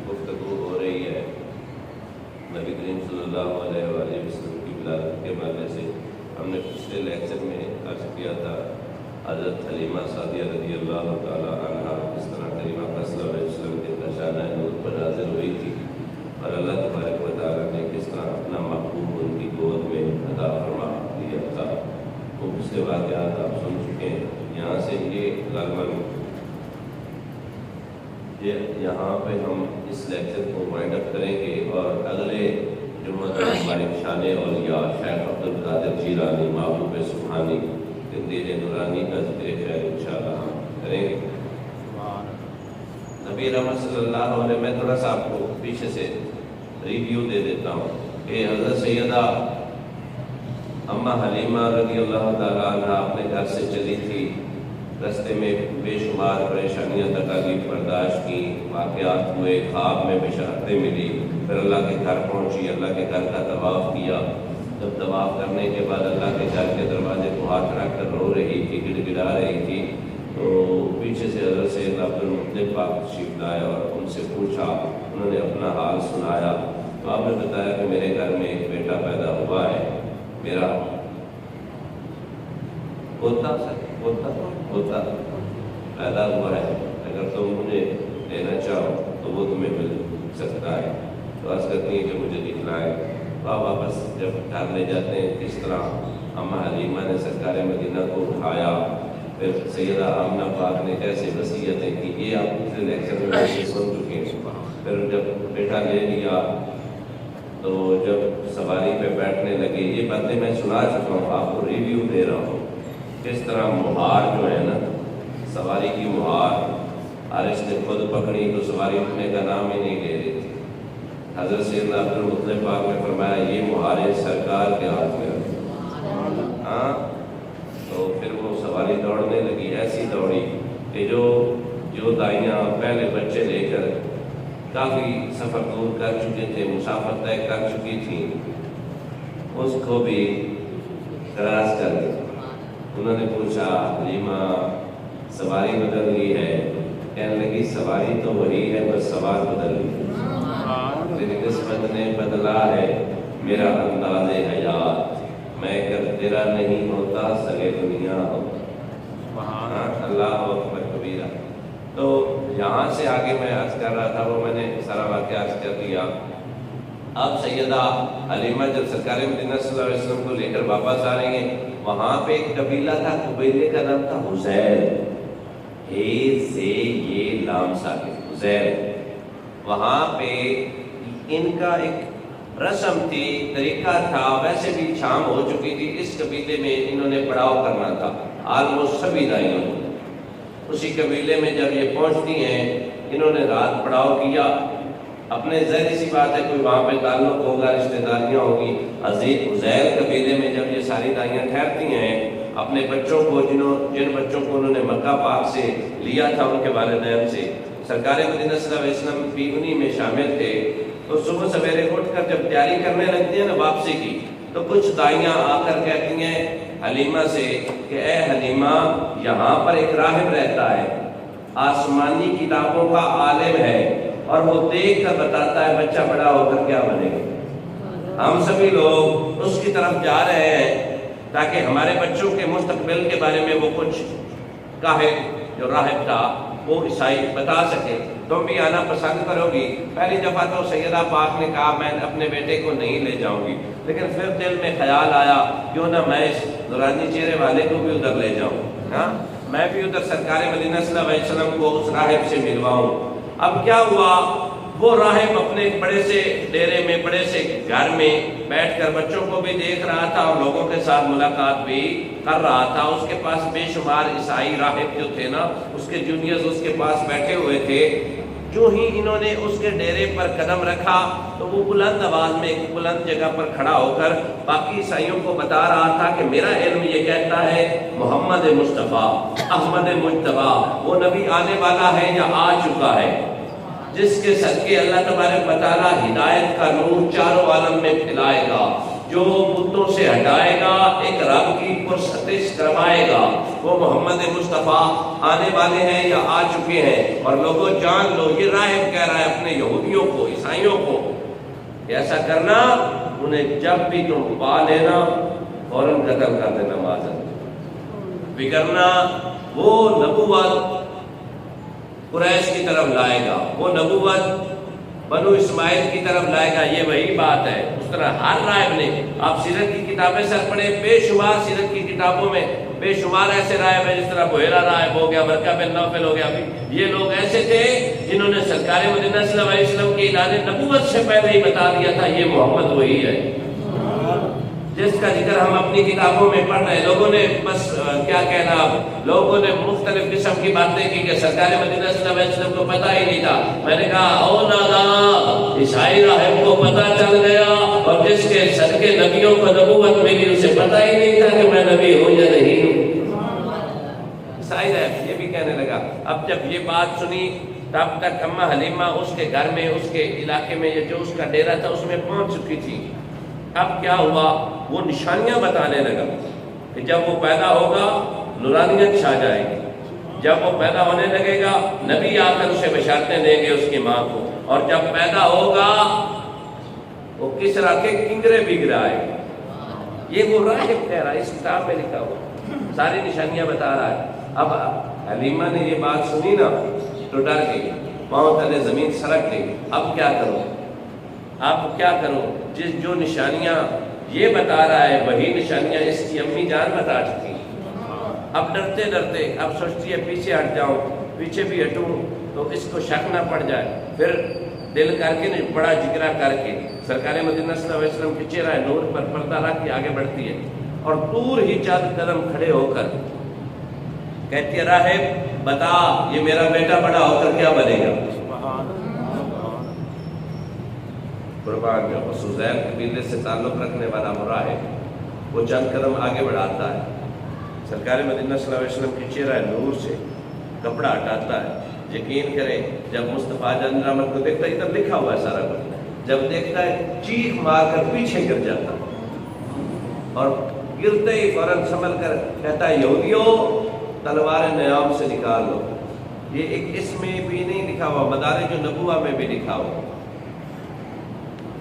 گفتگو ہو رہی ہے نبی کریم صلی اللہ علیہ وآلہ وسلم کی ولادت کے حوالے سے. ہم نے پچھلے لیکچر میں عرض کیا تھا حضرت حلیمہ سعدیہ رضی اللہ تعالیٰ عنہا کس طرح کریم پاک صلی اللہ علیہ وسلم کے خزانہ نور پر نازل ہوئی تھی اور اللہ تبارک و تعالیٰ نے کس طرح اپنا محبوب ان کی گود میں عطا فرما دیا تھا. وہ پچھلے واقعات آپ سن چکے ہیں. یہاں سے یہ غالباً یہاں پہ ہم اس لیکچر کو وائنڈ اپ کریں گے اور اگلے جمعہ تک ہمارے شان اولیاء شیخ عبدالقادر جیلانی محبوب سبحانی قندیل نورانی کا ذکر خیر انشاءاللہ ہم کریں گے. نبی رحمت صلی اللہ علیہ میں تھوڑا سا آپ کو پیچھے سے ریویو دے دیتا ہوں کہ حضرت سیدہ اماں حلیمہ رضی اللہ تعالیٰ عنہ اپنے گھر سے چلی تھی. رستے میں بے شمار پریشانیاں تکالیف برداشت کی, واقعات ہوئے, خواب میں بشارتیں ملی, پھر اللہ کے گھر پہنچی, اللہ کے گھر کا طواف کیا. جب طواف کرنے کے بعد اللہ کے گھر کے دروازے کو ہاتھ رکھ کر رو رہی تھی, گڑ گڑا رہی تھی, تو پیچھے سے حضرت سید عبدالمطلب پاک تشریف لائے اور ان سے پوچھا. انہوں نے اپنا حال سنایا تو آپ نے بتایا کہ میرے گھر میں ایک بیٹا پیدا ہوا ہے, میرا ہوتا پیدا ہوا ہے, اگر تم مجھے لینا چاہو تو وہ تمہیں مل سکتا ہے. تو عرض کرتی ہیں کہ مجھے دکھلائے. واپس جب گھر لے جاتے ہیں کس طرح اماں حلیمہ نے سرکار مدینہ کو اٹھایا, پھر سیدہ آمنہ پاک نے کیسے وصیتیں کی, یہ آپ پچھلے لیکچر میں سن چکے ہیں. پھر جب بیٹا لے لیا تو جب سواری پہ بیٹھنے لگے, یہ باتیں میں سنا چکا ہوں, آپ کو ریویو دے رہا ہوں. کس طرح مہار جو ہے نا, سواری کی مہار, عارش نے خود پکڑی تو سواری اٹھنے کا نام ہی نہیں لے رہی تھی. حضرت سیدنا عبدالمطلب پاک نے فرمایا یہ مہاریں سرکار کے ہاتھ میں رکھیں. ہاں, تو پھر وہ سواری دوڑنے لگی, ایسی دوڑی کہ جو دائیاں پہلے بچے لے کر کافی سفر دور کر چکے تھے, مسافت طے کر چکی تھیں, اس کو بھی کراس کر دی. انہوں نے پوچھا حلیمہ سواری بدل گئی ہے؟ کہنے لگی سواری تو وہی ہے, بس سوار بدل گئی. تیری قسمت نے بدلا ہے میرا انداز حیات, میں کر تیرا نہیں ہوتا سگے دنیا ہوتا. اللہ اکبر کبیرہ. تو یہاں سے آگے میں عرض کر رہا تھا, وہ میں نے سارا واقعہ عرض کر دیا. اب سیدہ حلیمہ جب سرکار مدینہ صلی اللہ علیہ وسلم کو لے کر واپس آ رہی ہیں, وہاں پہ ایک قبیلہ تھا, قبیلے کا نام تھا حزیل, یہ لام ساکن حزیل. وہاں پہ ان کا ایک رسم تھی, طریقہ تھا, ویسے بھی شام ہو چکی تھی, اس قبیلے میں انہوں نے پڑاؤ کرنا تھا آلموسٹ سبھی دائیوں کو. اسی قبیلے میں جب یہ پہنچتی ہیں, انہوں نے رات پڑاؤ کیا. اپنے ظاہری سی بات ہے کوئی وہاں پہ تعلق ہوگا, رشتہ داریاں ہوگی. حزیل قبیلے میں جب یہ ساری دائیاں ٹھہرتی ہیں, اپنے بچوں کو جن بچوں کو انہوں نے مکہ پاک سے لیا تھا ان کے والدین سے, سرکار مدینہ صلی اللہ علیہ وسلم بھی انہی میں شامل تھے. تو صبح سویرے اٹھ کر جب تیاری کرنے لگتی ہیں نا واپسی کی, تو کچھ دائیاں آ کر کہتی ہیں حلیمہ سے کہ اے حلیمہ, یہاں پر ایک راہب رہتا ہے, آسمانی کتابوں کا عالم ہے, اور وہ دیکھ کر بتاتا ہے بچہ بڑا ہو کر کیا بنے گا۔ ہم سبھی لوگ اس کی طرف جا رہے ہیں تاکہ ہمارے بچوں کے مستقبل کے بارے میں وہ کچھ کاہن جو راہب تھا وہ عیسائی بتا سکے۔ تم بھی آنا پسند کرو گی؟ پہلی دفعہ تو سیدہ پاک نے کہا میں اپنے بیٹے کو نہیں لے جاؤں گی، لیکن پھر دل میں خیال آیا کیوں نہ میں اس نورانی چہرے والے کو بھی ادھر لے جاؤں، ہاں میں بھی ادھر سرکار مدینہ صلی اللہ علیہ وسلم کو اس راہب سے ملواؤں۔ اب کیا ہوا، وہ راہب اپنے بڑے سے ڈیرے میں بڑے سے گھر میں بیٹھ کر بچوں کو بھی دیکھ رہا تھا اور لوگوں کے ساتھ ملاقات بھی کر رہا تھا۔ اس کے پاس بے شمار عیسائی راہب جو تھے نا، اس کے جونیئرز اس کے پاس بیٹھے ہوئے تھے۔ جو ہی انہوں نے اس کے ڈیرے پر قدم رکھا تو وہ بلند آواز میں ایک بلند جگہ پر کھڑا ہو کر باقی عیسائیوں کو بتا رہا تھا کہ میرا علم یہ کہتا ہے محمد مصطفیٰ احمد مجتبی وہ نبی آنے والا ہے یا آ چکا ہے، جس کے صدقے اللہ تبارک و تعالیٰ ہدایت کا نور چاروں عالم میں پھیلائے گا، جو بتوں سے ہٹائے گا، ایک رب کی پرستش کروائے گا۔ وہ محمد مصطفیٰ آنے والے ہیں یا آ چکے ہیں، اور لوگوں جان لو یہ راہب کہہ رہا ہے اپنے یہودیوں کو، عیسائیوں کو کہ ایسا کرنا، انہیں جب بھی تم پا لینا فوراً قتل کر دینا معذرت، بگڑنا وہ نبوت قریش کی طرف لائے گا، وہ نبوت بنو اسماعیل کی طرف لائے گا۔ یہ وہی بات ہے۔ اس طرح ہر راہب نے، آپ سیرت کی کتابیں سر پڑھے، بے شمار سیرت کی کتابوں میں بے شمار ایسے راہب ہیں، جس طرح بحیرہ راہب ہو گیا، برقہ بن نوفل ہو گیا، یہ لوگ ایسے تھے جنہوں نے سرکار مدینہ صلی اللہ علیہ وسلم کے اعلان نبوت سے پہلے ہی بتا دیا تھا یہ محمد وہی ہے جس کا ذکر ہم اپنی کتابوں میں پڑھ رہے ہیں۔ لوگوں نے بس کیا کہنا، لوگوں نے مختلف قسم کی باتیں کی کہ سرکار مدینہ صلی اللہ علیہ وسلم کو پتہ ہی نہیں تھا۔ میں نے کہا او نادا، عیسائی راہب کو پتہ چل گیا، اور جس کے صدقے نبیوں کو نبوت ملی اسے پتہ ہی نہیں تھا کہ میں نبی ہوں یا نہیں ہوں۔ عیسائی راہب یہ بھی کہنے لگا۔ اب جب یہ بات سنی تب تک اماں حلیمہ اس کے گھر میں، اس کے علاقے میں، جو اس کا ڈیرا تھا اس میں پہنچ چکی تھی۔ اب کیا ہوا، وہ نشانیاں بتانے لگا کہ جب وہ پیدا ہوگا نورانیت چھا جائے گی، جب وہ پیدا ہونے لگے گا نبی آ کر اسے بشارتیں دیں گے اس کی ماں کو، اور جب پیدا ہوگا وہ کسرا کے کنگرے بھی گرائے گا۔ یہ وہ راہب کہہ رہا ہے، اس کتاب میں لکھا ہوا ساری نشانیاں بتا رہا ہے۔ اب حلیمہ نے یہ بات سنی نا تو ڈر گئی، پاؤں تلے زمین سرک گئی۔ اب کیا کروں، اب کیا کروں، جو نشانیاں یہ بتا رہا ہے وہی نشانیاں اس کی امی جان بتا چکی۔ اب ڈرتے ڈرتے اب سوچتی ہے پیچھے ہٹ جاؤں، پیچھے بھی ہٹوں تو اس کو شک نہ پڑ جائے، پھر دل کر کے نہیں، بڑا جگرا کر کے سرکار مدینہ صلی اللہ علیہ وسلم کے چہرہ نور پر پردہ رکھ کے آگے بڑھتی ہے، اور دور ہی چند قدم کھڑے ہو کر کہتی ہے راہب بتا یہ میرا بیٹا بڑا ہو کر کیا بنے گا۔ قربان جو حسین قبیلے سے تعلق رکھنے والا راہب وہ چند قدم آگے بڑھاتا ہے، سرکار مدینہ صلی اللہ علیہ وسلم کے چہرہ نور سے کپڑا ہٹاتا ہے۔ یقین کریں جب مصطفیٰ جان رحمت کو دیکھتا ہے، ادھر لکھا ہوا ہے سارا کچھ، جب دیکھتا ہے چیخ مار کر پیچھے گر جاتا اور گرتے ہی فوراً سنبھل کر کہتا ہے یہودیوں تلوار نیام سے نکال لو۔ یہ ایک اس میں بھی نہیں لکھا ہوا، مدارج النبوہ میں بھی لکھا ہوا،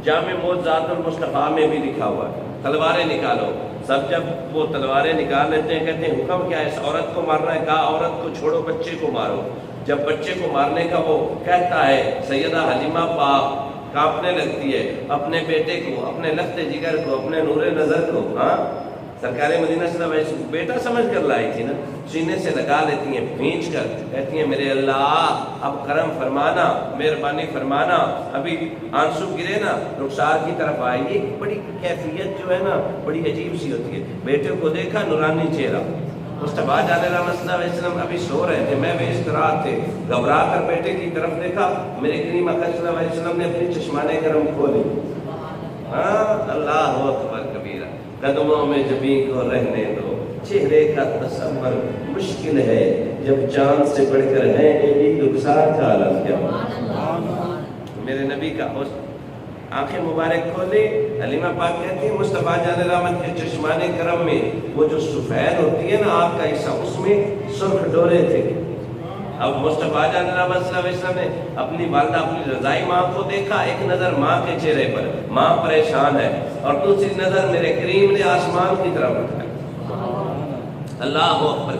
جامع معجزات المصطفیٰ میں بھی لکھا ہوا ہے، تلواریں نکالو۔ سب جب وہ تلواریں نکال لیتے ہیں کہتے ہیں حکم کیا ہے، اس عورت کو مارنا ہے؟ کہا عورت کو چھوڑو بچے کو مارو۔ جب بچے کو مارنے کا وہ کہتا ہے سیدہ حلیمہ پاک کانپنے لگتی ہے، اپنے بیٹے کو، اپنے لخت جگر کو، اپنے نور نظر کو، ہاں سرکار مدینہ صلی اللہ علیہ وسلم بیٹا سمجھ کر لائی تھی نا، سینے سے لگا لیتی ہیں، بھینچ کر کہتی ہیں میرے اللہ اب کرم فرمانا، مہربانی فرمانا۔ ابھی آنسو گرے نا رخسار کی طرف آئی، یہ بڑی کیفیت جو ہے نا بڑی عجیب سی ہوتی ہے۔ بیٹے کو دیکھا نورانی چہرہ، مصطفیٰ جان رحمت صلی اللہ علیہ وسلم ابھی سو رہے تھے، میں بھی استراحت تھے، گھبرا کر بیٹے کی طرف دیکھا، میرے کریم اکرم صلی اللہ علیہ وسلم نے اپنی چشمانے کرم کھولی، ہاں اللہ اکبر کبیرہ، قدموں میں جبیں کو رہنے دو، چہرے کا تصور مشکل ہے جب چاند سے بڑھ کر ہے ایک رخسار کا عالم کیا۔ میرے نبی کا آنکھیں مبارک کھولے، حلیمہ پاک کہتی ہے مصطفیٰ جان رحمت کے چشمانے کرم میں وہ جو سفید ہوتی ہے نا آنکھ کا حصہ، اس میں سرخ ڈورے تھے۔ اب مصطفیٰ جان صلی اللہ علیہ وسلم نے اپنی والدہ اپنی رضائی ماں کو دیکھا، ایک نظر ماں کے چہرے پر، ماں پریشان ہے، اور دوسری نظر میرے کریم نے آسمان کی طرف اٹھائی، اللہ اکبر،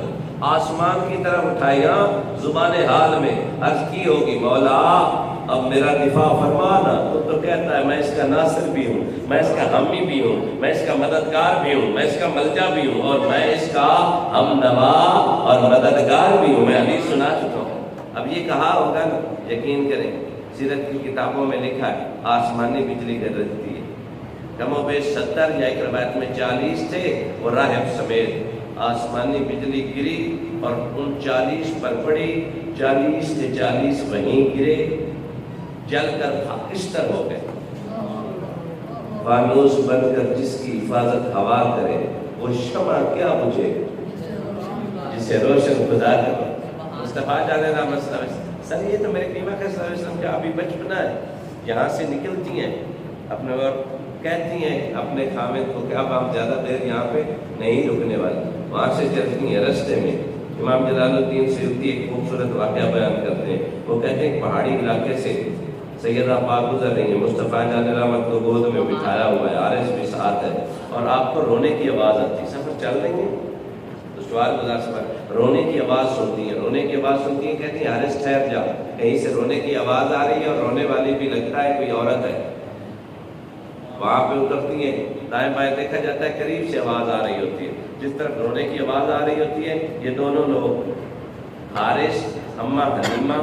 آسمان کی طرف اٹھائیا، زبان حال میں عرض کی ہوگی مولا اب میرا دفاع فرمانا، تو کہتا ہے میں اس کا ناصر بھی ہوں، میں اس کا حامی بھی ہوں، میں اس کا مددگار بھی ہوں، میں اس کا ملجا بھی ہوں، اور میں اس کا ہم نوا اور مددگار بھی ہوں۔ میں حدیث سنا چکا ہوں، اب یہ کہا ہوگا نا، یقین کریں سیرت کی کتابوں میں لکھا ہے آسمانی بجلی گرجتی ہے، کم و بیش 70 یا ایک روایت میں 40 تھے اور راہب سمیت، آسمانی بجلی گری اور ان 40 پر پڑی، 40 کے 40 وہیں گرے، جل کر خاکستر ہو گئے۔ فانوس بن کر جس کی حفاظت ہوا کرے وہ شمع کیا بجھے جسے روشن خدا کرے۔ مصطفیٰ جان سر یہ تو میرے کریم صلی اللہ علیہ وسلم کا ابھی بچپنا ہے، یہاں سے نکلتی ہیں اپنے اور کہتی ہیں اپنے خامد کو کہ اب ہم زیادہ دیر یہاں پہ نہیں رکنے والے، وہاں سے چلتی ہیں رستے میں۔ امام جلال الدین سیوطی ایک خوبصورت واقعہ بیان کرتے ہیں، وہ کہتے ہیں پہاڑی علاقے سے سیدہ پاک گزر رہی ہیں، مصطفیٰ جان رحمت کو گود میں بٹھایا ہوا ہے، عارض بھی ساتھ ہے، اور آپ کو رونے کی آواز آتی ہے، سفر چل رہی ہیں دشوار گزار سفر، رونے کی آواز سنتی ہیں، رونے کی آواز سنتی ہیں، کہتی ہیں عارض ٹھہر جا، کہیں سے رونے کی آواز آ رہی ہے اور رونے والی بھی لگتا ہے کوئی عورت ہے، وہاں پہ اترتی ہیں، دائیں بائیں دیکھا جاتا ہے قریب سے آواز آ رہی ہوتی ہے، جس طرف رونے کی آواز آ رہی ہوتی ہے یہ دونوں لوگ حارث، اماں حلیمہ،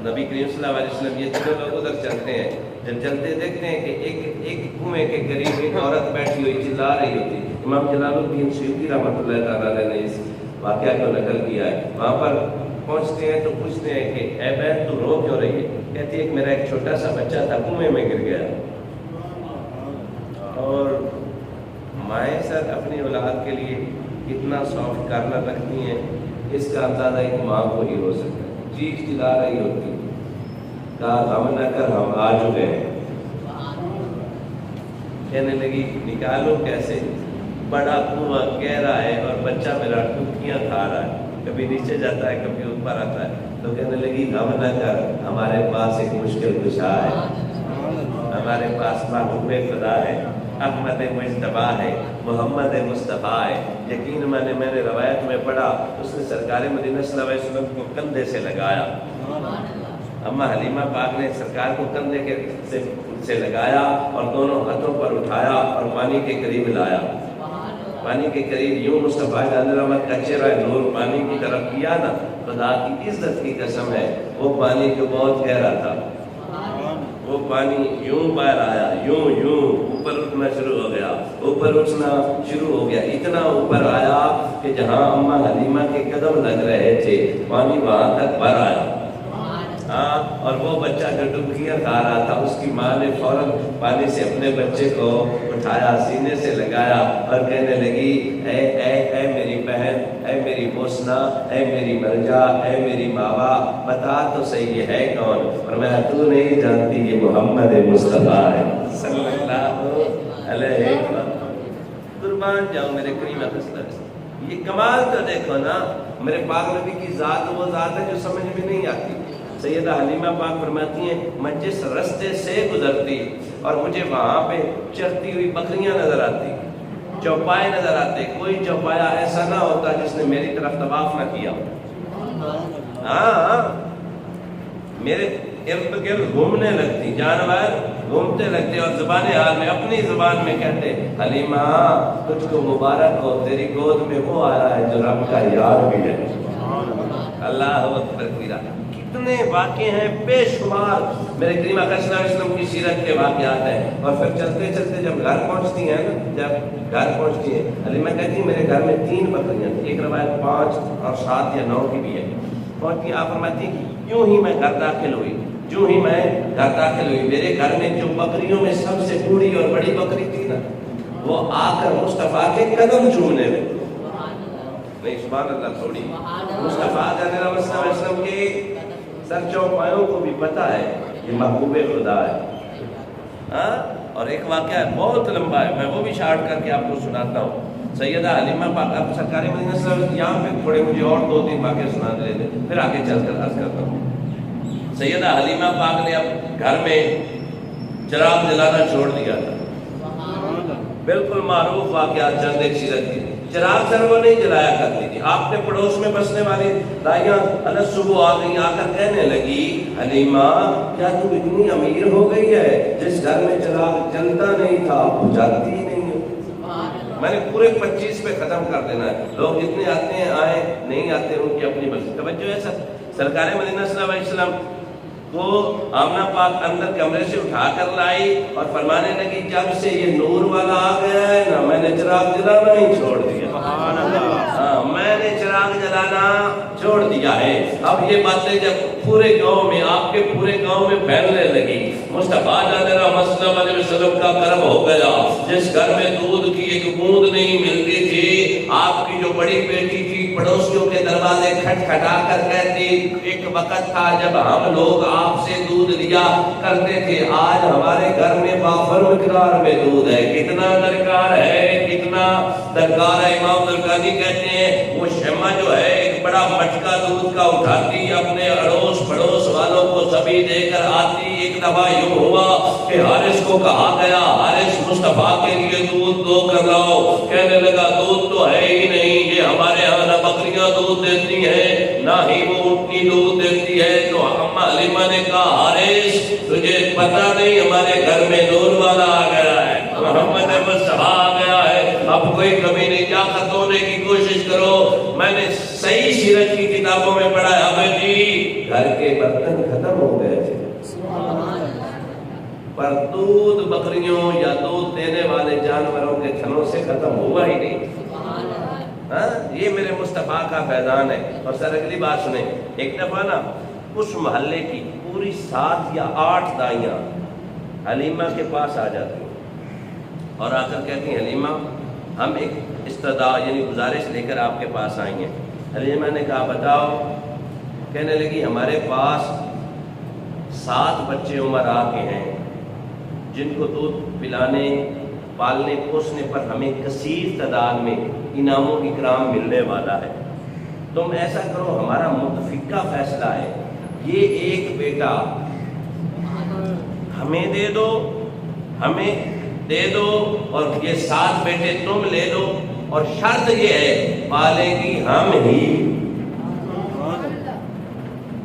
نبی کریم صلی اللہ علیہ وسلم، یہ تینوں لوگ ادھر چلتے ہیں، جب چلتے دیکھتے ہیں کہ ایک کنویں کے قریب ایک عورت بیٹھی ہوئی چلا رہی ہوتی ہے۔ امام جلال الدین سیوطی رحمۃ اللہ تعالیٰ علیہ نے اس واقعہ کو نقل کیا ہے، وہاں پر پہنچتے ہیں تو پوچھتے ہیں کہ اے بہن تو رو کیوں رہی ہے؟ کہتی ہے کہ میرا ایک چھوٹا سا بچہ تھا کنویں میں گر گیا، اور مائیں سر اپنی اولاد کے لیے کتنا سافٹ کارنر رکھتی ہیں، اس کا اندازہ ایک ماں کو ہی ہو سکتا ہے۔ چیخ چلا رہی ہوتی، کہا غم نہ کر ہم آ چکے ہیں، کہنے لگی نکالو کیسے، بڑا کنواں گہرا ہے اور بچہ میرا ٹوٹیاں کھا رہا ہے، کبھی نیچے جاتا ہے کبھی اوپر آتا ہے، تو کہنے لگی غم نہ کر ہمارے پاس ایک مشکل کشا ہے، ہمارے پاس محبوب خدا ہے، احمد مجتبیٰ ہے، محمد مصطفیٰ ہے۔ یقین میں نے روایت میں پڑھا اس نے سرکار مدینہ صلی اللہ علیہ وسلم کو کندھے سے لگایا، اما حلیمہ پاک نے سرکار کو کندھے سے لگایا اور دونوں ہاتھوں پر اٹھایا اور پانی کے قریب لایا، پانی کے قریب یوں مصطفیٰ جان رحمت کا چہرہ نور پانی کی طرف کیا نا، خدا کی عزت کی قسم ہے وہ پانی جو بہت گہرا تھا، وہ پانی یوں باہر آیا، یوں اوپر اٹھنا شروع ہو گیا، اوپر اٹھنا شروع ہو گیا، اتنا اوپر آیا کہ جہاں اماں حلیمہ کے قدم لگ رہے تھے پانی وہاں تک بھر آیا۔ اور وہ بچہ جو ڈبکیاں کھا رہا تھا اس کی ماں نے فوراً پانی سے اپنے بچے کو اٹھایا، سینے سے لگایا اور کہنے لگی اے اے اے میری بہن، اے میری بوسنا، اے میری ملجا، اے میری ماوا، بتا تو صحیح یہ ہے کون؟ فرمایا تو نہیں جانتی یہ محمد مصطفیٰ ہے صلی اللہ علیہ وسلم۔ قربان جاؤ میرے کریم وسلم، یہ کمال تو دیکھو نا، میرے پاک نبی کی ذات وہ ذات ہے جو سمجھ میں نہیں آتی۔ سیدہ حلیمہ پاک فرماتی ہیں میں جس رستے سے گزرتی اور مجھے وہاں پہ چرتی ہوئی بکریاں نظر آتی، چوپائے نظر آتے، کوئی چوپایا ایسا نہ ہوتا جس نے میری طرف طواف نہ کیا، میرے ارد گرد گھومنے لگتی، جانور گھومتے لگتے اور زبان حال میں اپنی زبان میں کہتے حلیمہ تجھ کو مبارک ہو، تیری گود میں وہ آیا ہے جو رب کا یار بھی ہے۔ اللہ اکبر کبیرہ، کتنے واقعے ہیں بے شمار میرے کریم صلی اللہ علیہ وسلم کی سیرت کے واقعات ہیں۔ اور پھر چلتے چلتے جب گھر پہنچتی ہیں نا، جب گھر پہنچتی ہیں حلیمہ کہتی ہیں میرے گھر میں 3 بکریاں تھیں، ایک روایت 5 اور 7 یا 9 کی بھی ہے، پہنچتی ہیں آپ فرماتی ہیں یوں ہی میں گھر داخل ہوئی، جو ہی میں گھر داخل ہوئی میرے گھر میں جو بکریوں میں سب سے بوڑھی اور بڑی بکری تھی نا وہ آ کر مصطفیٰ کے قدم چومنے لگی، نہیں سبحان اللہ تھوڑی، مصطفیٰ صلی اللہ علیہ وسلم کے سر چوپایوں کو بھی پتا ہے یہ محبوب خدا ہے۔ اور ایک واقعہ ہے بہت لمبا ہے، میں وہ بھی شارٹ کر کے آپ کو سناتا ہوں۔ سیدہ حلیمہ پاک، اب سرکار مدینہ صلی اللہ علیہ وسلم یہاں پہ تھوڑے مجھے اور 2-3 واقعے سنا دے دیں، پھر آگے چل کر عرض کرتا ہوں۔ سیدہ حلیمہ پاک نے اب گھر میں چراغ جلانا چھوڑ دیا تھا، بالکل معروف واقعات چند ایک سیرت کی۔ چراغ سر وہ نہیں جلایا کرتی تھی، آپ نے پڑوس میں بسنے والی دائیاں الگ صبح آ گئی، آ کر کہنے لگی حلیمہ کیا تو اتنی امیر ہو گئی ہے جس گھر میں چراغ جلتا نہیں تھا بجھاتی ہی نہیں ہے؟ میں نے پورے 25 پہ ختم کر دینا ہے، لوگ جتنے آتے ہیں آئے، نہیں آتے ان کی اپنی بس توجہ ہے۔ سر سرکار مدینہ صلی اللہ علیہ وسلم کو آمنہ پاک اندر کمرے سے اٹھا کر لائی اور فرمانے لگی جب سے یہ نور والا آ گیا ہے نا میں نے چراغ جلانا ہی چھوڑ دیا، میں نے چراغ جلانا چھوڑ دیا ہے۔ اب یہ باتیں جب پورے گاؤں میں، آپ کے پورے گاؤں میں پھیلنے لگی، مصطفیٰ جان رحمۃ اللہ علیہ وسلم کا کرم ہو گیا، جس گھر میں دودھ کی ایک بوند نہیں ملتی تھی، آپ کی جو بڑی بیٹی تھی پڑوسیوں کے دروازے کھٹکھٹا کر کہتی ایک وقت تھا جب ہم لوگ آپ سے دودھ لیا کرتے تھے، آج ہمارے گھر میں بافر مقدار میں دودھ ہے، کتنا درکار ہے، کتنا درکار ہے۔ امام درکانی کہتے ہیں وہ شمع جو ہے ایک بڑا مٹکا دودھ کا اٹھاتی، اپنے اڑوس پڑوس والوں کو سبھی دے کر آتی۔ ایک دفعہ یوں ہوا کہ حارث کو کہا گیا حارث مصطفیٰ کے لیے دودھ دو کر لاؤ، کہنے لگا دودھ تو ہے ہی نہیں، یہ ہمارے یہاں نہ بکریاں دودھ دیتی ہیں نہ ہی وہ اونٹنی دودھ دیتی ہے۔ تو اماں حلیمہ نے کہا حارث تجھے پتہ نہیں ہمارے گھر میں نور والا آ گیا ہے، محمد مصطفیٰ آ گیا ہے، اب کوئی کمی نہیں، جا کر دھونے کی کوشش کرو۔ میں نے صحیح سیرت کی کتابوں میں پڑھا ہے ہمیں جی گھر کے برتن ختم ہو گئے تھے، پر دودھ بکریوں یا دودھ دینے والے جانوروں کے تھنوں سے ختم ہوا ہی نہیں۔ یہ میرے مصطفیٰ کا فیضان ہے۔ اور سر اگلی بات سنیں، ایک دفعہ نا اس محلے کی پوری 7 یا 8 دائیاں حلیمہ کے پاس آ جاتی ہیں اور آ کر کہتی ہیں حلیمہ ہم ایک استدعا یعنی گزارش لے کر آپ کے پاس آئی ہیں۔ حلیمہ نے کہا بتاؤ، کہنے لگی ہمارے پاس 7 بچے عمر آ کے ہیں جن کو دودھ پلانے پالنے پوسنے پر ہمیں کثیر تعداد میں انعام و اکرام ملنے والا ہے، تم ایسا کرو ہمارا متفقہ فیصلہ ہے یہ ایک بیٹا ہمیں دے دو، ہمیں دے دو اور یہ 7 بیٹے تم لے لو، اور شرط یہ ہے پالیں گی ہم ہی،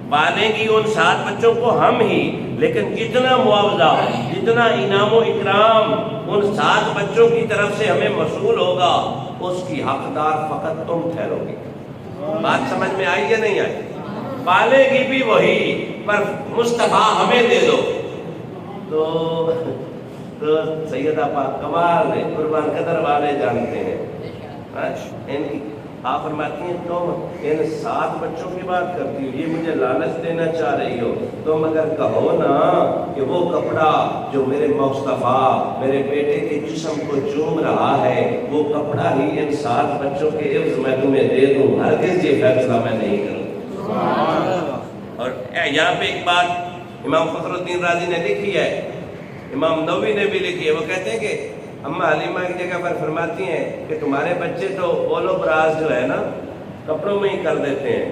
پالیں گی ان 7 بچوں کو ہم ہی، لیکن جتنا معاوضہ جتنا انعام و اکرام ان 7 بچوں کی طرف سے ہمیں موصول ہوگا اس کی حقدار فقط تم ٹھہرو گی۔ بات سمجھ میں آئی یا نہیں آئی؟ پالے گی بھی وہی پر مصطفیٰ ہمیں دے دو۔ تو سیدہ پاک کمال ہے، قربان قدر والے جانتے ہیں ان کی، آپ فرماتی ہیں تم ان 7 بچوں کی بات کرتی ہو، یہ مجھے لالچ دینا چاہ رہی ہو، تم اگر کہو نا کہ وہ کپڑا جو میرے مصطفیٰ میرے بیٹے کے جسم کو چوم رہا ہے وہ کپڑا ہی ان 7 بچوں کے عوض میں تمہیں دے دوں، ہرگز یہ فیصلہ میں نہیں کروں۔ اور یہاں پہ ایک بات امام فخر الدین رازی نے لکھی ہے، امام نووی نے بھی لکھی ہے، وہ کہتے ہیں کہ اماں حلیمہ کی جگہ پر فرماتی ہیں کہ تمہارے بچے تو بولو براز جو ہے نا کپڑوں میں ہی کر دیتے ہیں،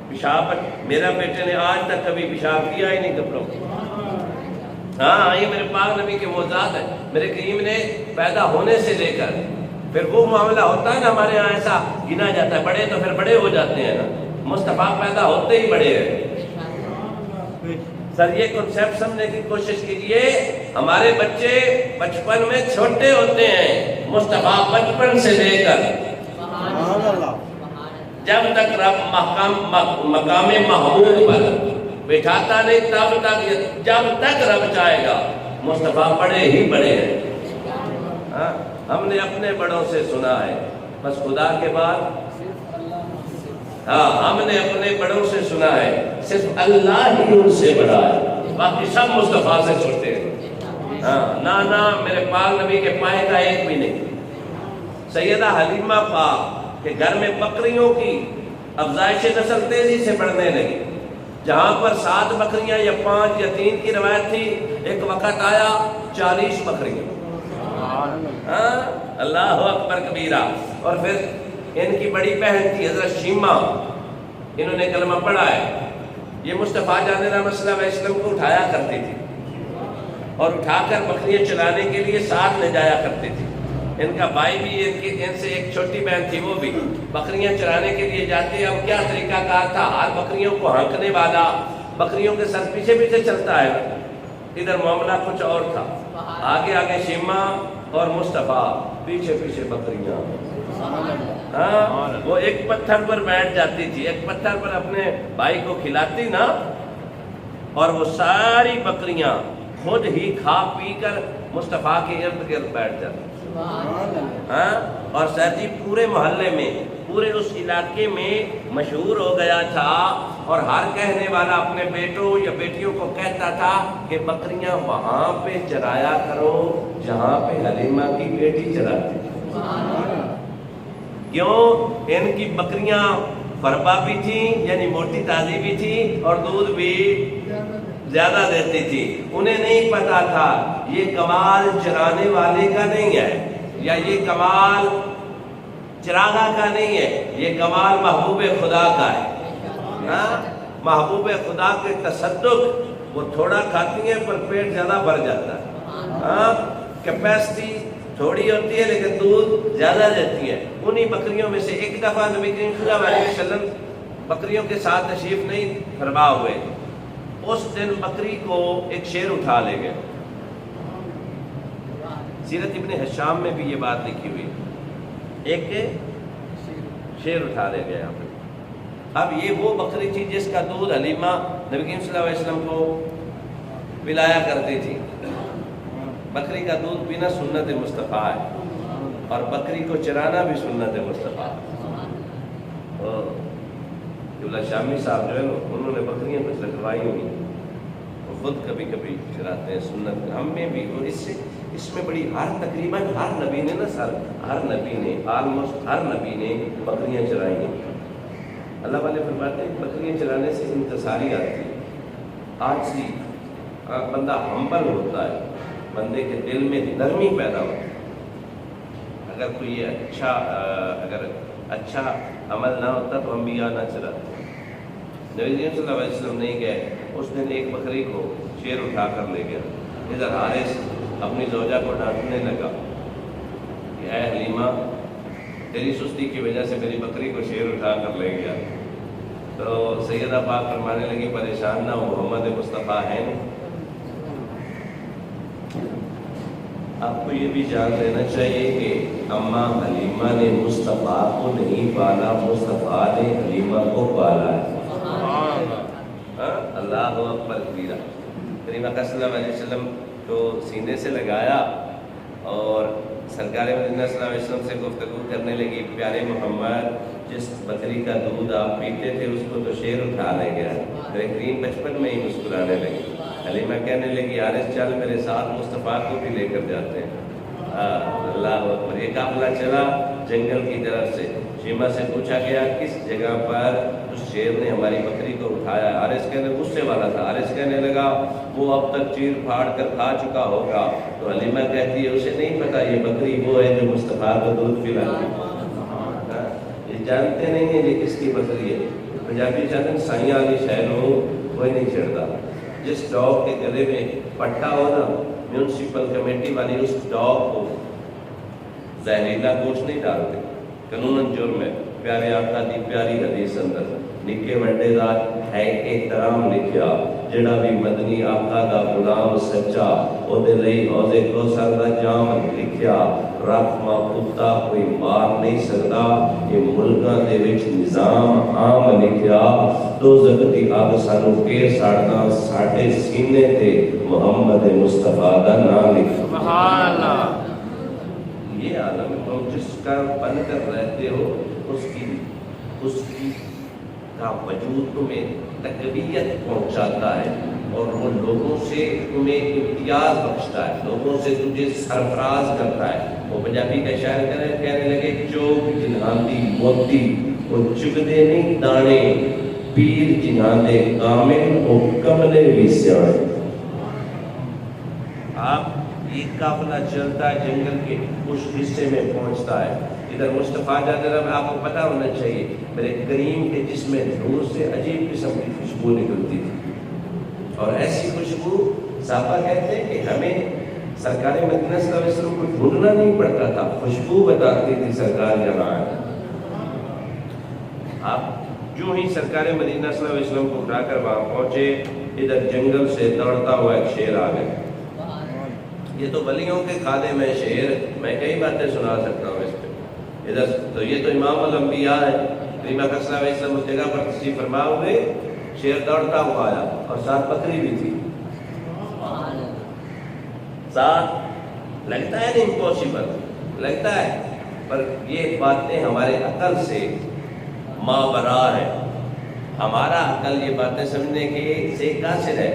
پیشاب میرا بیٹے نے آج تک کبھی پیشاب کیا ہی نہیں کپڑوں میں۔ ہاں یہ میرے پاک نبی کے معجزات ہے، میرے کریم نے پیدا ہونے سے لے کر پھر وہ معاملہ ہوتا ہے نا ہمارے یہاں ایسا گنا جاتا ہے، بڑے تو پھر بڑے ہو جاتے ہیں نا، مصطفیٰ پیدا ہوتے ہی بڑے ہیں۔ سر یہ کنسیپٹ سمجھنے کی کوشش کیجئے، ہمارے بچے بچپن میں چھوٹے ہوتے ہیں، مصطفیٰ بچپن سے لے کر جب تک رب مقام محمود پر بٹھاتا نہیں تب تک، جب تک رب چاہے گا مصطفیٰ بڑے ہی بڑے ہیں۔ ہم نے اپنے بڑوں سے سنا ہے، بس خدا کے بعد ہم نے اپنے بڑوں سے سنا ہے، صرف اللہ ہی ان سے بڑا ہے، باقی سب مصطفیٰ سے چھوٹے ہیں۔ نا میرے پاک نبی کے پائے کا ایک بھی نہیں۔ سیدہ حلیمہ پاک کے گھر میں بکریوں کی افزائش نسل تیزی سے بڑھنے لگی، جہاں پر 7 بکریاں یا 5 یا 3 کی روایت تھی، ایک وقت آیا 40 بکریاں، ہاں اللہ اکبر کبیرہ. اور پھر ان کی بڑی بہن تھی حضرت شیمہ، انہوں نے کلمہ پڑھا ہے. یہ مصطفیٰ جان رحمۃ اللہ علیہ وسلم کو اٹھایا کرتی تھی اور اٹھا کر بکریاں چلانے کے لیے ساتھ لے جایا کرتی تھی. ان کا بھائی بھی ان سے ایک چھوٹی بہن تھی، وہ بھی بکریاں چرانے کے لیے جاتے. اب کیا طریقہ کار تھا، ہر بکریوں کو ہانکنے والا بکریوں کے سر پیچھے پیچھے چلتا ہے. ادھر معاملہ کچھ اور تھا، آگے آگے شیمہ اور مصطفیٰ، پیچھے پیچھے بکریاں. ہاں وہ ایک پتھر پر بیٹھ جاتی تھی، ایک پتھر پر اپنے بھائی کو کھلاتی نا، اور وہ ساری بکریاں خود ہی کھا پی کر مصطفیٰ کے ارد گرد بیٹھ جاتی. ہاں اور سر جی پورے محلے میں، پورے اس علاقے میں مشہور ہو گیا تھا، اور ہر کہنے والا اپنے بیٹوں یا بیٹیوں کو کہتا تھا کہ بکریاں وہاں پہ چرایا کرو جہاں پہ حلیمہ کی بیٹی چراتی. کیوں؟ ان کی بکریاں فربا بھی تھیں، یعنی موٹی تازی بھی تھی، اور دودھ بھی زیادہ دیتی تھی. انہیں نہیں پتا تھا یہ کمال چرانے والے کا نہیں ہے، یا یہ کمال چراغا کا نہیں ہے، یہ کمال محبوب خدا کا ہے. محبوب خدا کے تصدق، وہ تھوڑا کھاتی ہیں پر پیٹ زیادہ بھر جاتا ہے. کیپیسٹی تھوڑی ہوتی ہے لیکن دودھ زیادہ دیتی ہے. انہی بکریوں میں سے ایک دفعہ نبی کریم صلی اللہ علیہ وسلم بکریوں کے ساتھ تشریف نہیں فرما ہوئے. اس دن بکری کو ایک شیر اٹھا لے گئے. سیرت ابن حشام میں بھی یہ بات لکھی ہوئی، ایک شیر اٹھا لے گیا. اب یہ وہ بکری تھی جس کا دودھ حلیمہ نبی کریم صلی اللہ علیہ وسلم کو پلایا کرتی تھی. بکری کا دودھ پینا سنت مصطفیٰ ہے، اور بکری کو چرانا بھی سنت مصطفیٰ. شامی صاحب جو ہے نا، انہوں نے بکریاں کچھ رکھوائی ہوئی، وہ خود کبھی کبھی چراتے ہیں سنت. ہم میں بھی، اور اس میں بڑی تقریباً ہر نبی نے نا سر، ہر نبی نے آلموسٹ ہر نبی نے بکریاں چرائی ہیں. اللہ والے فرماتے ہیں بکریاں چرانے سے انتصاری آتی ہے، آجزی، بندہ ہمبل ہوتا ہے، بندے کے دل میں نرمی پیدا ہوتی ہے. اگر کوئی اچھا عمل نہ ہوتا تو انبیاء نہ چراتے. نبی صلی اللہ علیہ وسلم نہیں گئے. اس دن ایک بکری کو شیر اٹھا کر لے گیا. ادھر حارث اپنی زوجہ کو ڈانٹنے لگا کہ اے حلیمہ، تیری سستی کی وجہ سے میری بکری کو شیر اٹھا کر لے گیا. تو سیدہ پاک فرمانے لگی پریشان نہ ہو، محمد مصطفیٰ ہے. آپ کو یہ بھی جان لینا چاہیے کہ اماں حلیمہ نے مصطفیٰ کو نہیں پالا، مصطفیٰ نے حلیمہ کو پالا ہے. اللہ اکبر کبیرہ. کریم اکرم صلی اللہ علیہ وسلم کو سینے سے لگایا اور سرکار مدینہ صلی اللہ علیہ وسلم سے گفتگو کرنے لگی. پیارے محمد، جس بکری کا دودھ آپ پیتے تھے اس کو تو شیر اٹھا لے گیا. میرے کریم بچپن میں ہی مسکرانے لگی. حلیمہ کہنے لگی حارث چل میرے ساتھ مصطفیٰ کو بھی لے کر جاتے ہیں. اللہ اکبر. یہ قافلہ چلا جنگل کی طرف سے. شیمہ سے پوچھا گیا کس جگہ پر اس شیر نے ہماری بکری کو اٹھایا. حارث کہنے غصے والا تھا. حارث کہنے لگا وہ اب تک چیر پھاڑ کر کھا چکا ہوگا. تو حلیمہ کہتی ہے اسے نہیں پتا یہ بکری وہ ہے جو مصطفیٰ کو دودھ پلاتی. یہ جانتے نہیں ہیں یہ کس کی بکری ہے. پنجابی چاہتے ہیں سائیاں والی شہر ہو کوئی نہیں چھڑتا. جس ڈاگ کے گلے میں پٹا ہو نا، میونسپل کمیٹی والی اس ڈاگ کو زہریلا گوشت نہیں ڈالتے، قانوناً جرم ہے. پیارے آقا دی پیاری حدیث اندر نکے وڈے دا ہے احترام لکھیا. جڑا بھی مدنی آقا دا غلام سچا او دے لئی حوضے کوثر دا جام لکھیا. رب ماں کتا کوئی مار نہیں سکتا. یہ ملکاں دے وچ نظام عام لکھیا. دوزخ دی اگ سانو کے ساڑنا ساڈے سینے تے محمد مصطفیٰ دا نام لکھیا. سبحان اللہ. یہ عالم تم جس کا بن کر رہتے ہو اس کی کا وجود تمہیں تقویت پہنچاتا ہے، اور وہ لوگوں سے تمہیں امتیاز بخشتا ہے، لوگوں سے تجھے سرفراز کرتا ہے. وہ پنجابی کا شاعر کہنے لگے چوک جنہاندی موتی وہ چگدے نہیں دانے، پیر جنہاندے کامل وہ کملے بھی سیانے. آپ یہ قافلہ چلتا ہے جنگل کے اس حصے میں پہنچتا ہے. ادھر مصطفیٰ جاتے رہے. آپ کو پتہ ہونا چاہیے میرے کریم کے جسم نور سے عجیب قسم کی خوشبو نکلتی تھی, اور ایسی خوشبو صحابہ کہتے ہیں کہ ہمیں سرکار مدینہ صلی اللہ علیہ وسلم کو ڈھونڈنا نہیں پڑتا تھا, خوشبو بتاتی تھی سرکار جہاں ہے. آپ جو ہی سرکار مدینہ صلی اللہ علیہ وسلم کو اٹھا کر وہاں پہنچے, ادھر جنگل سے دوڑتا ہوا ایک شیر آ گیا. یہ تو ولیوں کے خادم ہے شیر, میں کئی باتیں سنا سکتا ہوں اس پہ. ادھر تو یہ تو امام الانبیاء ہے, کریم اکرم صلی اللہ علیہ وسلم اس جگہ پر تشریف فرما ہوئے. شیر دوڑتا ہوا آیا اور ساتھ بکری بھی تھی ساتھ. لگتا ہے نہیں امپوسیبل لگتا ہے, پر یہ باتیں ہمارے عقل سے ماورا ہے. ہمارا عقل یہ باتیں سمجھنے کے سے قاصر ہے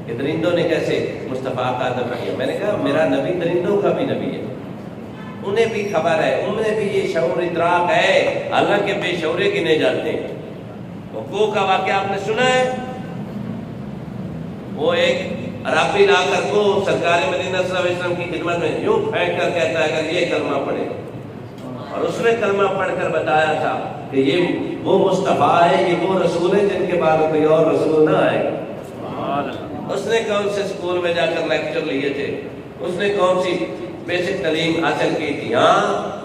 کہ درندوں نے کیسے مصطفیٰ کا ادب کیا. میں نے کہا میرا نبی درندوں کا بھی نبی ہے, انہیں بھی خبر ہے, انہیں بھی یہ شعور ادراک ہے. اللہ کے بے شعورے گنے جاتے ہیں. حقوق کا واقعہ آپ نے سنا ہے, وہ ایک عرابی لا کر کو سرکار مدینہ صلی اللہ علیہ وسلم کی خدمت میں یوں پھینک کر کہتا ہے کہ یہ کلمہ پڑھے, اور اس نے کلمہ پڑھ کر بتایا تھا کہ یہ وہ مصطفیٰ ہے, یہ وہ رسول ہے جن کے بعد کوئی اور رسول نہ آئے. اس نے کون سے اسکول میں جا کر لیکچر لیے تھے, اس نے کون سی بیسک تعلیم حاصل کی تھی. ہاں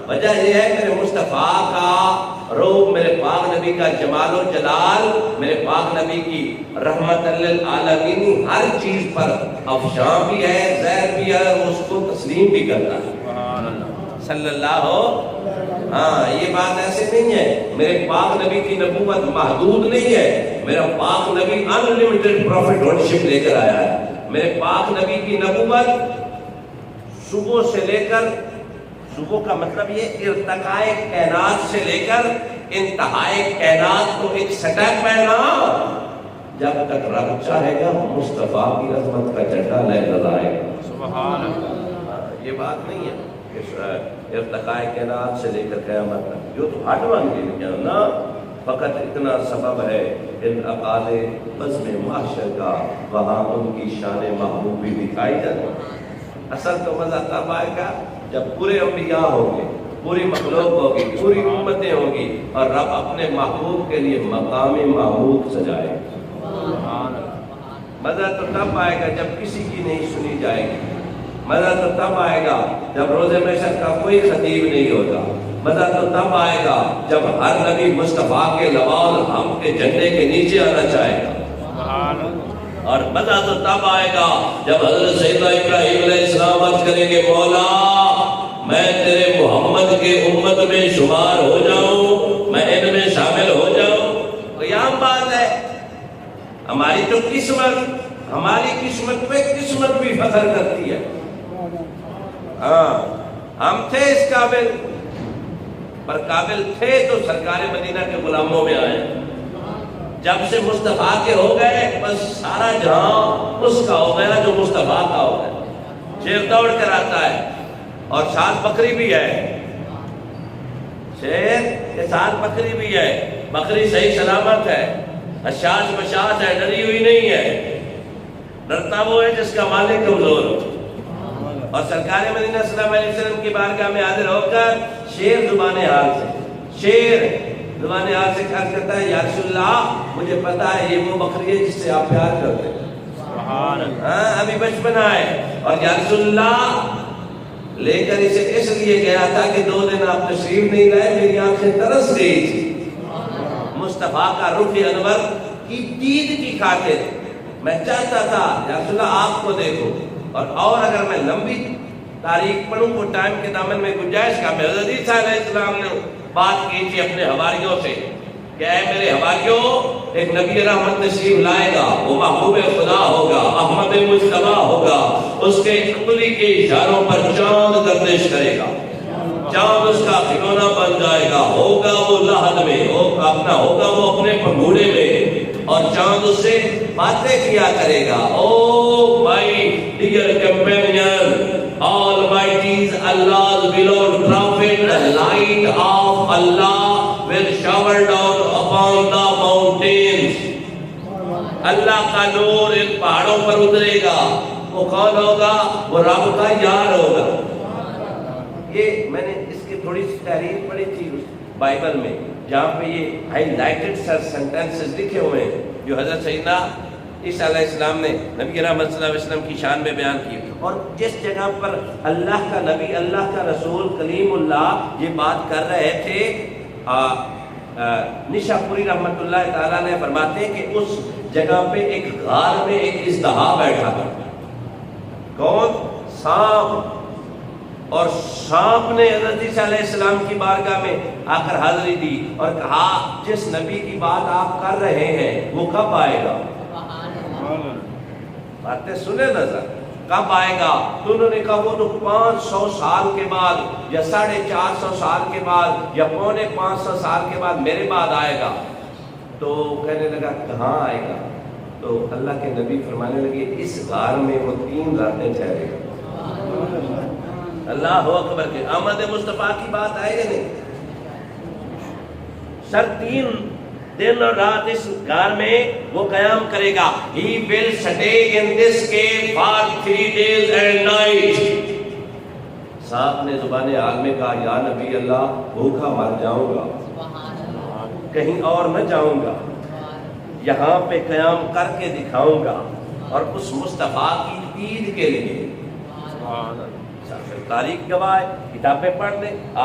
وجہ یہ ہے میرے مصطفیٰ کا روح, میرے پاک نبی کا جمال و جلال, میرے پاک نبی کی رحمت للعالمین ہر چیز پر افشاں بھی ہے, زہر بھی ہے, اور اس کو تسلیم بھی کرتا ہے صلی اللہ ہو. ہاں یہ بات ایسے نہیں ہے, میرے پاک نبی کی نبوت محدود نہیں ہے. میرا پاک نبی انلیمیٹڈ پروفٹ شپ لے کر آیا ہے. میرے پاک نبی کی نبوت صبح سے لے کر, صبح کا مطلب یہ ارتقائے کائنات سے لے کر انتہائے کائنات کو ایک سٹیپ ہے نا, جب تک رب چاہے گا مصطفیٰ کی رحمت کا جھنڈا لہرائے گا. سبحان اللہ. یہ بات نہیں ہے ارتقائے کائنات سے لے کر قیامت تک, جو تو ہٹ مان کے نا, فقط اتنا سبب ہے ان اقال بزم محشر کا, وہاں ان کی شان محبوب بھی دکھائی جاتی. اصل تو مزہ تب آئے گا جب پورے انبیاء ہوں گے, پوری مخلوق ہوگی, پوری امتیں ہوں گی, اور رب اپنے محبوب کے لیے مقام محبوب سجائے گا. مزہ تو تب آئے گا جب کسی کی نہیں سنی جائے گی. مزہ تو تب آئے گا جب روز محشر کا کوئی خطیب نہیں ہوگا. مزہ تو تب آئے گا جب ہر نبی مصطفیٰ کے لوال ہم کے جھنڈے کے نیچے آنا چاہے گا. اور مزہ تو تب آئے گا جب حضرت سیدنا ابراہیم علیہ السلام عرض کریں گے مولا میں تیرے محمد کے امت میں شمار ہو جاؤں, میں ان میں شامل ہو جاؤں. تو یہ عام بات ہے. ہماری تو قسمت, ہماری قسمت پہ قسمت بھی فخر کرتی ہے. ہاں ہم تھے اس قابل, پر قابل تھے تو سرکار مدینہ کے غلاموں میں آئے. جب سے مصطفیٰ کے ہو گئے بس سارا جہاں اس کا ہو گیا جو مصطفیٰ کا ہو گیا. شیر دوڑ کر آتا ہے اور ساتھ بکری بھی ہے. شیر کے ساتھ بکری بھی ہے. بکری صحیح سلامت ہے, اشاش بشاش ہے, ڈری ہوئی نہیں ہے. ڈرتا وہ ہے جس کا مالک کمزور ہو. اور سرکار مدینہ صلی اللہ علیہ وسلم کی بارگاہ میں حاضر ہو کر شیر زبان حال سے خرچ کرتا ہے, یا رسول اللہ مجھے پتا ہے یہ وہ بکری ہے جس سے آپ پیار کرتے ہیں. ہاں ابھی بچپنا ہے, اور یا رسول اللہ لے کر اسے اس لیے گیا تھا کہ 2 دن آپ تشریف نہیں لائے, میری آنکھیں ترس گئی تھی مصطفیٰ کا رخ انور کی دید کی خاطر. میں چاہتا تھا یا رسول اللہ آپ کو دیکھو. اور اگر میں لمبی تاریخ پڑھوں وہ ٹائم کے دامن میں گنجائش کا, میں حضرت عیسیٰ علیہ السلام نے بات کی تھی اپنے حواریوں سے کہ اے میرے حواریوں, ایک نبی رحمت تشریف لائے گا, وہ محبوب خدا ہوگا, احمد مجتبی ہوگا. اس کے انگلی کے اشاروں پر چاند گردش کرے گا, چاند اس کا کھلونا بن جائے گا. ہوگا وہ لحد میں, ہوگا وہ اپنے پنگھوڑے میں, اور چاند اس سے باتیں کیا کرے گا. Oh my dear companion, Almighty's Allah's beloved prophet, the light of Allah will shower down upon the mountains. اللہ کا نور ان پہاڑوں پر اترے گا. وہ کون ہوگا؟ وہ رب کا یار ہوگا۔ یہ میں نے اس کی تھوڑی سی تحریر پڑھی تھی بائبل میں، جہاں پہ یہ ہائی لائٹڈ سینٹینسز لکھے ہوئے ہیں جو حضرت سیدنا عیسیٰ علیہ السلام نے نبی رحمت صلی اللہ علیہ وسلم کی شان میں بیان کی۔ اور جس جگہ پر اللہ کا نبی، اللہ کا رسول، کلیم اللہ یہ بات کر رہے تھے، نشا پوری رحمت اللہ تعالیٰ نے فرماتے ہیں کہ اس جگہ پہ ایک غار میں ایک اژدہا بیٹھا تھا۔ کون؟ سانپ۔ اور سانپ نے حضرت عیسیٰ علیہ السلام کی بارگاہ میں آ کر حاضری دی اور کہا جس نبی کی بات آپ کر رہے ہیں وہ کب آئے گا؟ باتیں سنیں نظر، کب آئے گا؟ تو انہوں نے کہا وہ تو 500 سال کے بعد یا 450 سال کے بعد یا 550 سال کے بعد میرے بعد آئے گا۔ تو کہنے لگا کہاں آئے گا؟ تو اللہ کے نبی فرمانے لگے اس غار میں وہ 3 راتیں ٹھہرے گا۔ اللہ اکبر کے آمد مصطفیٰ کی بات آئے گا نہیں؟ سر 3 دن اور رات اس غار میں وہ قیام کرے گا۔ He will stay in this cave for 3 days and nights۔ سانپ نے زبان حال میں کہا یا نبی اللہ بھوکا مر جاؤں گا، کہیں اور نہ جاؤں گا، یہاں پہ قیام کر کے دکھاؤں گا اور اس مصطفیٰ کی عید کے لیے۔ تاریخ گواہ، کتابیں پڑھ لیں آپ۔